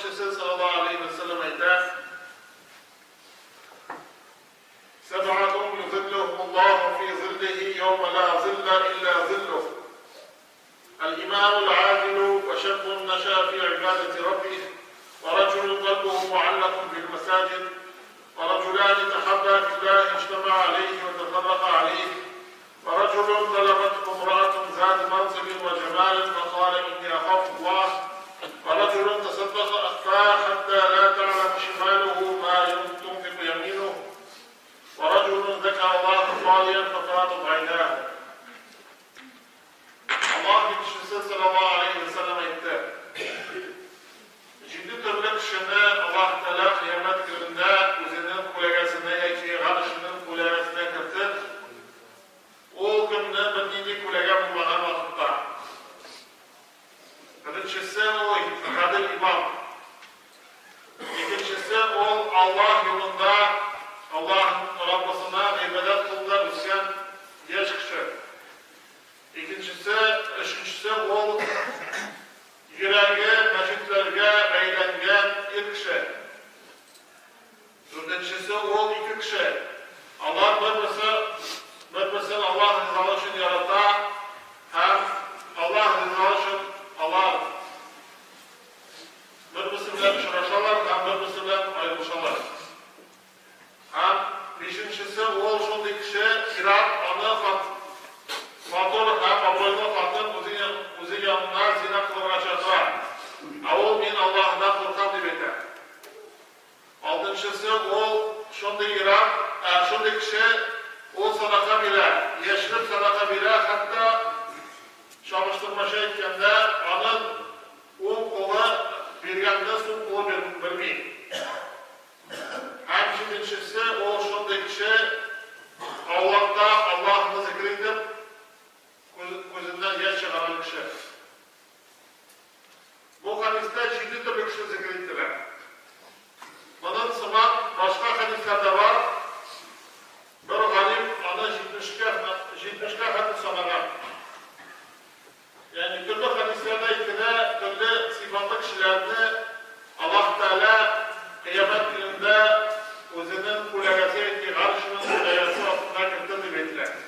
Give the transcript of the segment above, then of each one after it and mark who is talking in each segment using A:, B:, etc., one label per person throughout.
A: kişisi sallallahu aleyhi ve sellem aytadi: "Seb'atun yuzilluhumullahu fi zillihi yevme la zilla illa zilluh. El-imamul adilu ve şebbun neşâ fi ibadeti rabbih ve raculun kalbuhu muallakun bil mesacid ve raculani tehabbâ fillah ictema'a aleyhi ve teferraka aleyhi ve raculun talabethu imra'atun zâti mansibin ve cemalin ve kâle inni ahafullah ve raculun tesaddaka akhfâh hattâ la ta'lemu şimâluhu mâ tunfiku yemînuh ve raculun zekâllâhu fâliyen fefâdat aynâhu." Allah kişisi sallallahu aleyhi ve sellem aytdi: "Ciddi türlü kişini Allah Teala kıyamet gününde o'zining ko'lagasini yoki g'arishining ko'lagasini kiritib, o kunni bir niylik ko'lagan bo'lmagan vaqtda birinchisi u faqat imom, ikkinchisi u Alloh yo'lida Alloh Robbisini ibodat qilib o'sgan yosh kishi, üçüncüsü o yüragi masjidlarga aylangan ilk kishi, dördüncüsü o iki kishi. Allah bir-birini Allah rızası için yarata, hem Allah rızası için Allah bir-birisi bilan uchrashadilar, hem bir-birisi bilan ayrılışadilar. Hem beşincisi o shunday kishi, Iroq ona Fator ham Abdulloh xotin o'zi yonida zina qilishga chaqiradi. O men Allohdan qo'rqaman deb aytadi. Oltinchisi o shunday kishi o sadaqa beradi, yashirib sadaqa beradi, hatto chog'ishtirmasha aytganda onun o'ng qo'li berganda so'ng qo'li bilmaydi. Ham yettinchisi o shunday kishi Allohni zikr etib ko'zidan yosh chiqargan kishi. Bu hadisda 7 türlü kishi zikr etiladi. Bundan sonra boshqa hadislarda bor. Bir g'anim ona 70 ga hadis sanagan. Yani türlü hadislarda ikkida turli sifatli kishilarni Alloh Taala qiyomat kunida o'zining qo'lagasi yoki g'arishining qo'lagasi ostida kiritdi deb aytiladi.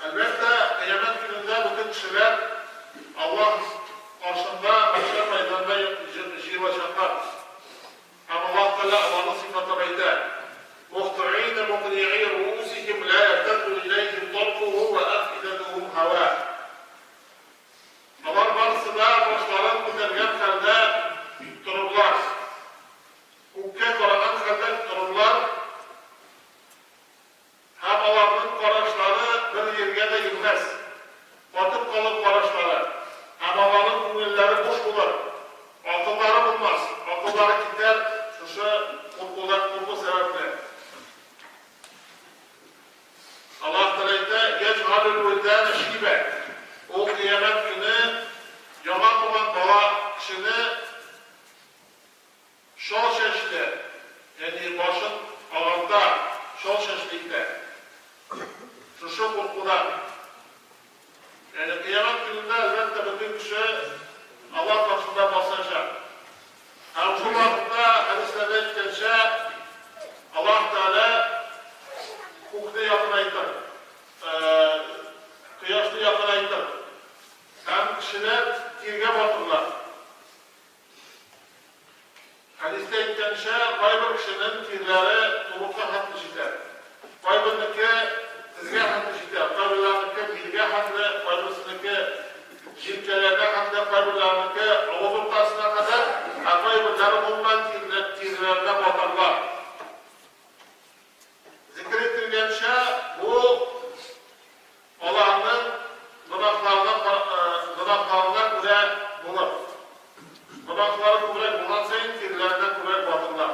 A: Elbette kıyamet gününde bütün kişiler Allah karşısında mahşer meydanında yığılacaklar. Ama Allah Teala Allah'ın sıfatı beyde: "Muhti'ine muqni'i ru'usihim la yerteddu ileyhim tarfuhu ve af'idetuhum hava." Allah barısında başların ko'targan halde dururlar. Ko'kka qaragan halde dururlar. Hem Allah'ın qarashlari bir yerga da yurmas. Qotib qolib qarashlari. Hem Allah'ın ko'ngillari bo'sh bo'lar. Aqllari bo'lmas. Aqllari ketar shusha qo'rquv sababli. Allah Teala yec'alul wildan shiba. O qiyomat kuni yomon bo'lgan bola kishini shol shashli, ya'ni boshin og'irda shol shashlikda şu korkudan. Yani kıyamet gününde elbette bütün kişi Allah karşısında basacak. Hem şu vakitte hadislerde etkense Allah Teala hukukta yakınaydır. Kıyaslı yakınaydır. Hem kişiler kirge batırlar. Hadiste etkense kaybı kişinin kirleri turukta hatlı şiddet. Kaybındaki tizga hamda shita, qabrlarniki bilga hamda, qabrlarniki jilkalarga hamda, qabrlarniki og'iz o'rtasına qadar qabrlari umuman tirlarga botirlar. Zikr etilgancha bu Allohning gunohlariga ko'ra bo'lib, gunohlari ko'ra bo'lgan sayin tirlarga ko'ra botirlar.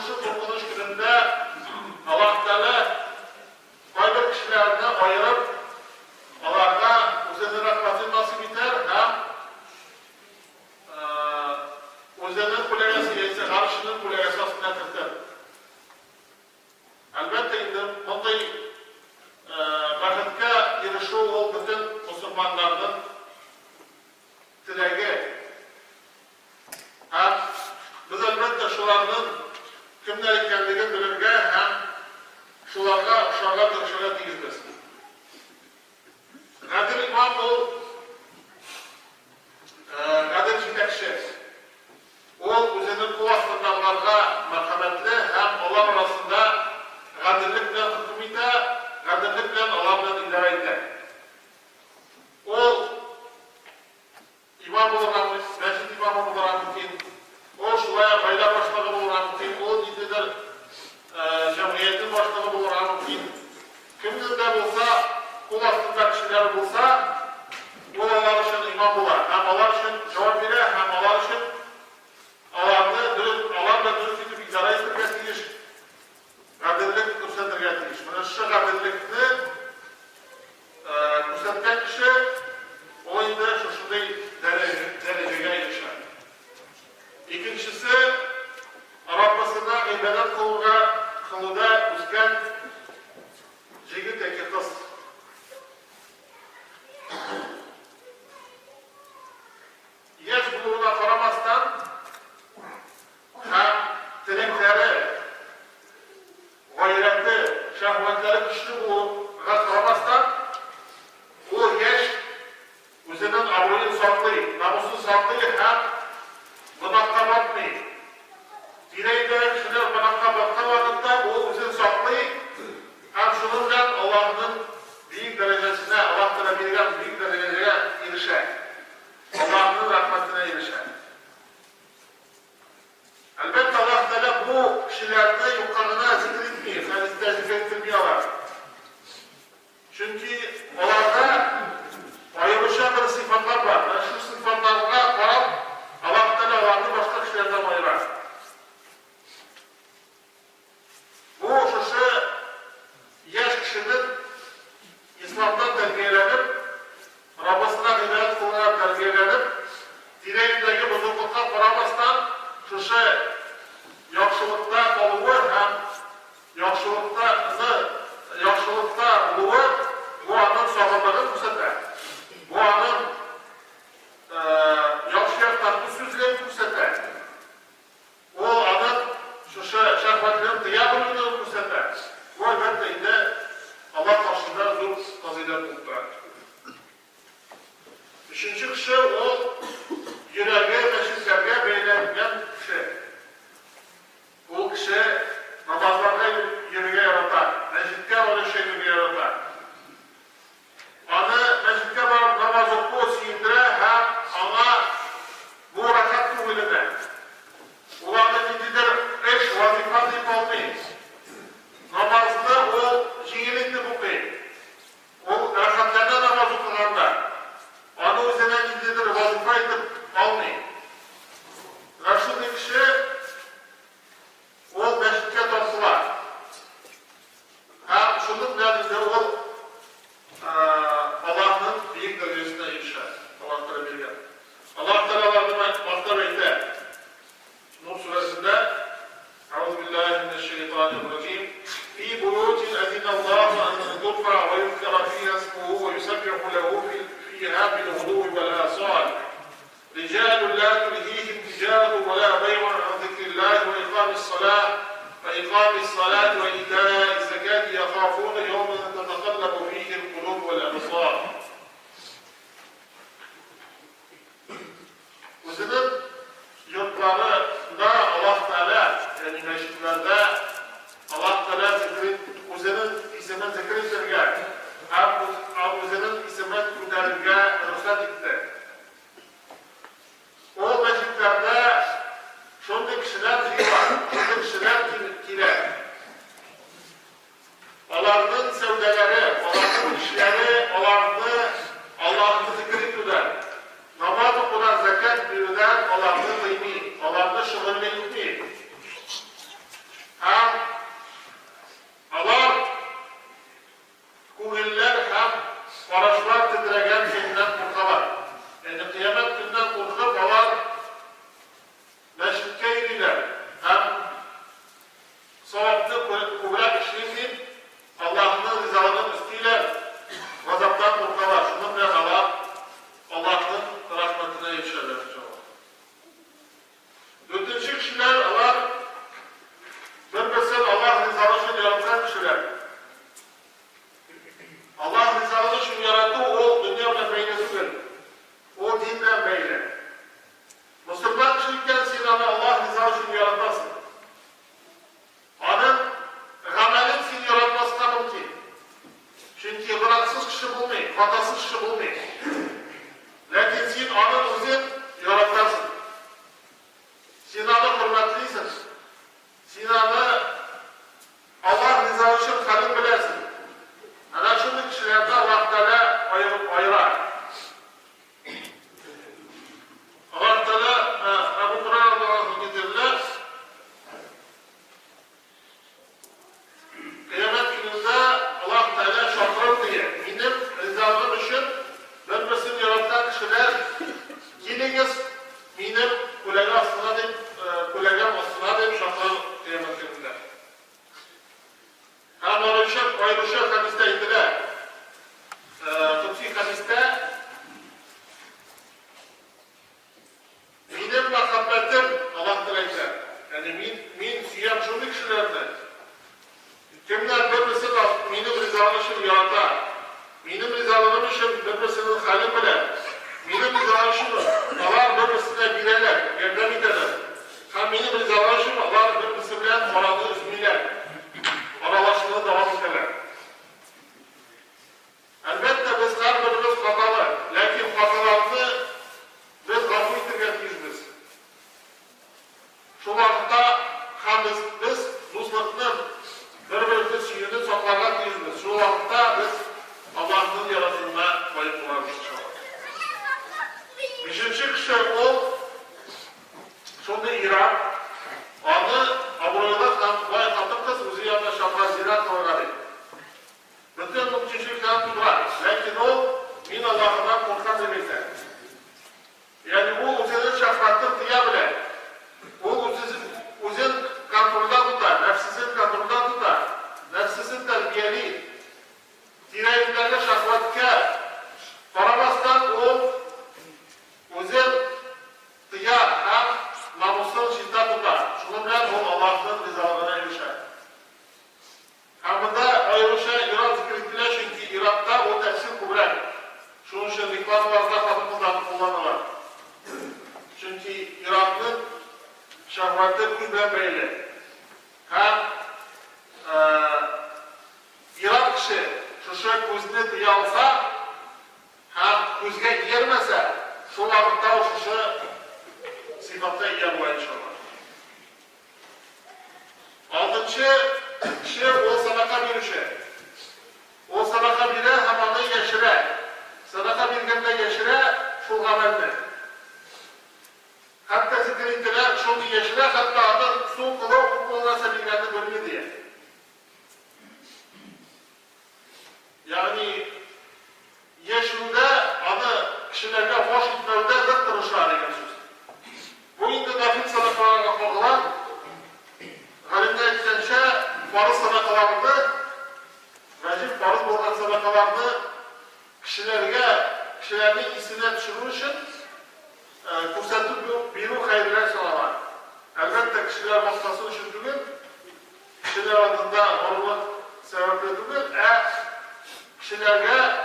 A: Şu to'qinish kunida Alloh Taala qaybi kishilarni ayirib, ularga o'zining rahmatini nasib etar ham o'zining qo'lagasi esa g'arishining qo'lagasi ostida turadi. Albatta endi bunday Hem biz elbette şularının kimler ekenligini bilirge hem şularga uşağa tırışıga tegizbez. Qadir imam bu Qadir Jitekşi. O özünün bu astırlarga merhametli hem onlar arasında qadirlik bilen hüküm ite, qadirlik bilen Allah bilen idare ite. O imam olarak, mescid imamı olarak mümkün, o şuraya bayla başlığı olarak mümkün, o dinlidir cemiyetin başlığı olarak mümkün. Kimdir de olsa, kul astında kişiler bulsa, o onlar için imam olar. Hem onlar için cevap verir, hem onlar için Allah'la dürüst edip idare ettirge tegiş, qadirlik kursettirge tegiş. Mana şu qadirlikni kursetken kişi o indi şunday dereceye erişer. İkincisi, Rabbisine ibadet kılıda üzgen jigit eki kız. Yaş buluğuna karamasdan hem tilekleri, gayreti, şahvetleri güçlü buluğuna karamasdan o yaş özünün avroyu saklıyor, namusunu saklıyor hem bınakka bakmıyor. Dileyde kişiler bınakka bakka vakitte o özünü saklıyor hem şununla Allah'ın büyük derecesine, Allah'tan bilgen büyük dereceye erişer. Allah'ın rahmetine erişer. Elbette Allah Teala bu kişilerde yukarına zikretmiyor, hadiste zikrettirmiyorlar. Çünkü onlarda ayrışan bir sıfatlar var. Ve şu sıfatlarına karab Allah Teala onları başka kişilerden ayırar. Bu şuşu yaş kişinin İslam'dan terbiyelenip, Rabbisine ibadet kılınarak terbiyelenip, dileğindeki bozuklukta karamasdan şuşu yakşılıkta oluğu hem yakşılıkta oluğu bu anın sağlamlığını kurseter. Bu anın yakşıya tatlı sözlerini kurseter. O anın şahvetlerin diyabılığını kurseter. Bu elbette indi Allah karşısında zor fazilet buldular. Üçüncü kişi o yüreğe ve şirketlerine beylenmeyen kişi. Bu kişi namazlarda yüreğe yaratar, mescidde öyle şeyleri yaratar. Anı mescidde varıp namaz okuyor, siyindire hem ana Sinanı hürmetlisin. Sinanı Allah rızası için kalın bilesin. Ana şunu kişilerde Allah Teala ayırar. Allah Teala Ebu Kur'an'da getirdiler. Kıyamet gününde Allah Teala şakır diye benim rızalığım için birbirsin yaratan kişiler geliniz benim kulegam aslına deyip şakır kıyamet gününde. Hem ayrışık hadiste indiler. Kutsi hadiste benim muhabbetim Allah Teala. Yani min süyem şunu kişilerden. Kimler birbirisi benim rızalığım için yaratar. Benim rızalığım için birbirinin halim bilen. Benim rızalığım için Allah birbirine bilerler, yerden ederler. Hem benim rızalığım için Allah birbirisi bilen oranı üzmüler. Aralaştığı devam ederler. Elbette biz her birimiz hatalı. Lakin hatalarını biz gafur ettirmeliyiz biz. Şu vakitte hem biz dostlukların birbirimiz suyunu saklarlar diyoruz. Şu vakitte biz Allah'ın yaratımına kayıp olarız inşallah. Beşinci kişi o şunda İran. Adı Aburayla katım kız uzun yanına şaplar zirat oynarı. Bütün bu küçükten tutlar. Lakin o min Allah'ından korkan demekler. Yani o uzun şafattır diye bile. O uzun kontrolden tutar. Nefsizin kontrolden tutar. Nefsizin terbiyeli. Direğinlerle şafatkar. Paramazdan o uzun diyar hem namusun şiddet tutar. Şunun bilen o Allah'ın rızalığına erişer. Hem de ayrışa İran zikrettiler çünkü İran'da o tefsir kuvvet. Şunun için reklamlarda kadın kızlarını kullanırlar. Çünkü İran'ın şahvatı kuzdan belli. Hem İran kişi şu kuzunu duyalsa hem kuzga yermese şu vakitte o şu sıfatta yer var inşallah. Altıncı kişi o sadaka bir şey. O sadaka bire hemen yeşire. Sadaka bir günde yeşire şu gamelli. Hatta zikrettiler şunu yeşire hatta adı su kulu hukukuluna sebilgâde bölümü diye. Yani yeşilde adı kişilerine hoş gitmevde zıttırışlar egensiz. Bu indi nafil sadakalarına konulan halimde etkenşe farız sadakalarını vacip farız boğulan sadakalarını kişilerin isine düşürür için kursatıp bir hayırlar sağlar. Elbette kişiler masası düşündüğün kişiler adında hormat sebepledüğün kişilerge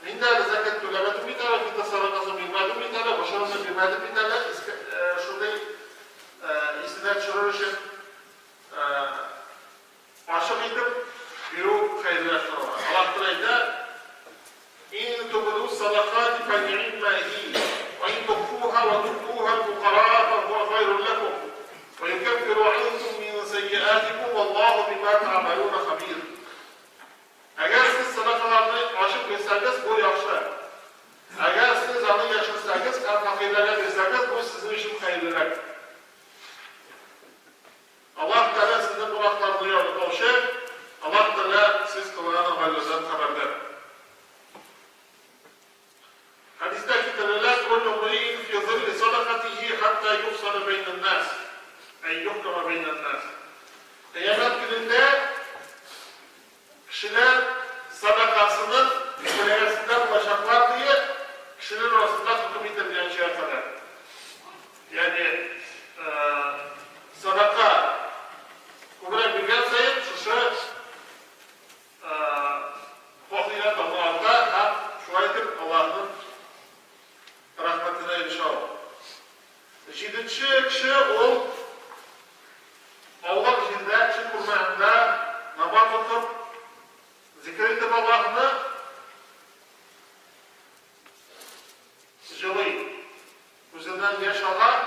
A: minderle zekat tülemedim bir tane, bir de sadakası bilmedim bir tane, boşanımda bilmedim bir tane şurada isine düşürür için aşık edip bir hayırlar sağlar. Allah Teala İn tubdu sadakati feni'immahi ve in tukfuha ve tukfuha al-fuqara fehuve hayrun lekum ve yukeffiru ankum min seyyiatikum vallahu bima ta'malun habir. Eğer siz sadakalarını aşık etseniz bu yaxşı. Eğer siz onu yaşırsanız, fakirlere verseniz bu sizin için hayırlıdır. Allah Teala sizin kulaklarını yorulur. Allah Teala siz kılanan amellerden haberdir. Hadiste kitleler kullu mri'in fi zilli sadakatihi hatta yufsala beynen nas. Ey yuhkama beynen nas. Kıyamet gününde kişiler sadakasının kulesinden ulaşaklar diye kişinin arasında tutum yitirmeyen şeye kadar. Yani sadaka kubra bilgen sayın şu fakirler damlarda hem şu ayetip Allah'ın rahmetine erişer. Yedinci kişi o Allah içinde, çin kurmayında namaz okup zikir edip Allah'ını jılıyı, üzerinden yaş alan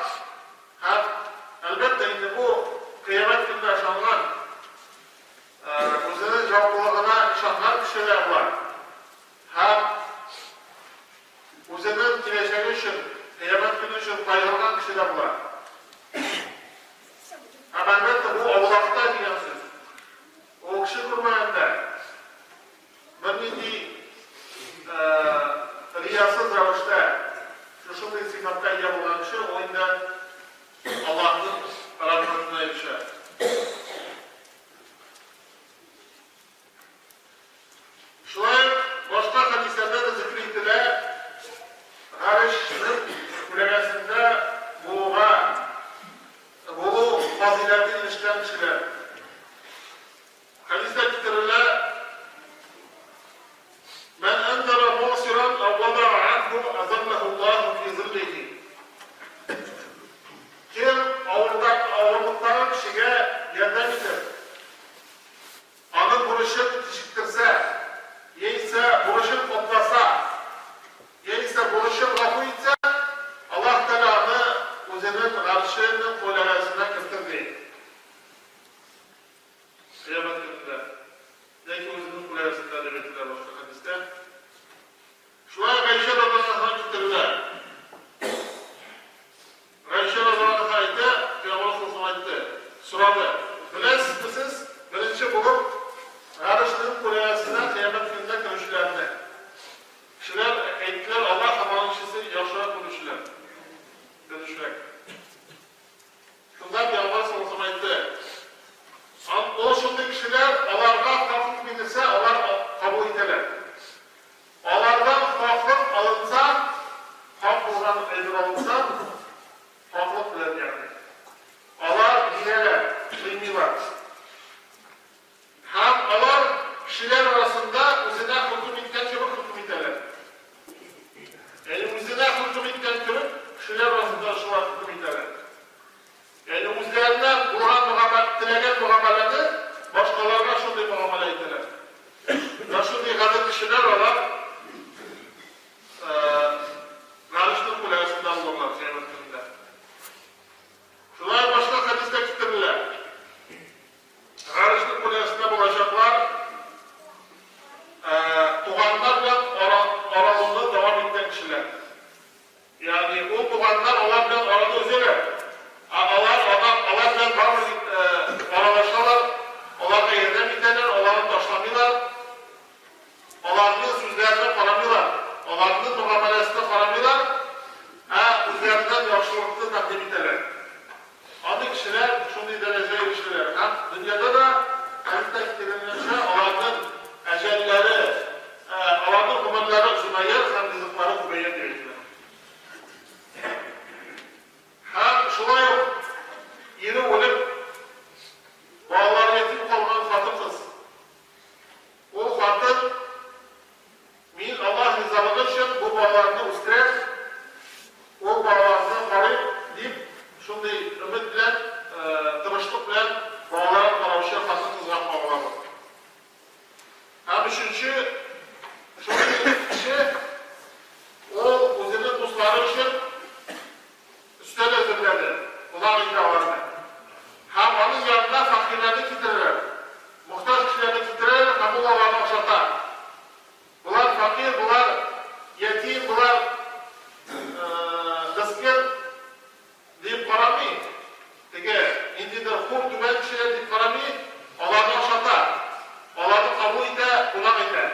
A: faziletli ilişkiler kişiler. Hadiste getirirler, men endere musiran evvada anhu azallahullahu fi zillihi. Kim ağırlıktan kişiye yardım eder, onun buruşunu tişiktirse, yeyse buruşunu toplasa, yeyse buruşunu rafu etse, Allah Teala'nı özünün karşının kolayasına getirdi. Kıyamet gününde. Ne ki özünün kolayasında demekler başka hadiste. Şuraya Gayşe Radhan'a getirirler. Gayşe Radhan'a ayette, Peygamber Sultan ayette, soradı. Bilesiz misiniz? Birinci bulup, karşının kolayasına kıyamet gününde konuşularını. Kişiler ettiler, Allah hamanın kişisi yaşarak konuşular. Dönüşmek. Şundan Peygamber Sultan ayette, o şimdi kişiler Allah'a hafif bilirse Allah kabul ederler. Allah'dan hafif alınsa, hafif olan edir alınsa, hafif bilir yani. Allah bilerler, bilmiyorlar. Hem Allah kişiler arasında üzerine hüküm etken gibi hüküm ederler. Yani üzerine hüküm etken gibi kişiler arasında şu an hüküm ederler. Yani üzerine dilegen muameleni başkalarına şunday muamele ettiler. Ve şunday kadar kişiler olarak karışlık kulayasından olurlar kıyamet gününde. Şunlar başka hadiste getirirler. Karışlık kulayasında bulacaklar tuğanlarla aralığında devam eden kişiler. Yani o tuğanlar onlarla arada özeler. Allah'tan aralaşırlar, Allah'la yerden biterler, Allah'ın taşlamıyorlar, Allah'ın sözlerine karamıyorlar, Allah'ın muamelesine karamıyorlar, üzerinden yaşlılıklı takdim ederler. Aynı kişiler şunu dereceye erişirler. Hem dünyada da hadiste getirilmişse Allah'ın ecelleri, Allah'ın kumanları uzunayır, hem rızıkları kubeyye değildir. Hem şuna yok. Yeni olup bağlar yetim kalan kadın kız. O kadın min Allah rızalığı için bu bağlarını üstürer, o bağlarını karayıp deyip şimdi ümit bilen, tırışlık bilen bağlara karşı kadın kızına bağlar. Hem üçüncü şimdi kişi o özünün dostları için üstel özürlerdir. Bunlar iddialarını. Hem onun yanında fakirlerini getirirler. Muhtaç kişilerini getirirler, hem bu olanı yaşatar. Bunlar fakir, bunlar yetim, bunlar kızgın deyip karamıyor. Peki, indidir kur tümen kişiler deyip karamıyor, olanı yaşatar. Olanı kabul eder, kunak eder.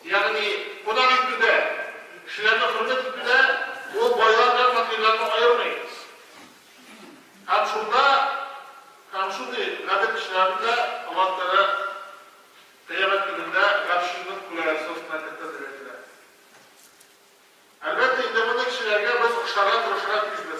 A: Yani kunak etmede, kişilerine hürmet etmede, o boylarla fakirlerini ayırmayın. Hem şunda, hem şunda kadir kişilerinde Allah Teala kıyamet gününde karşılık kulayası hizmetinde verirler. Elbette indeminde kişilerine biz kuşlara, tırışlara yüz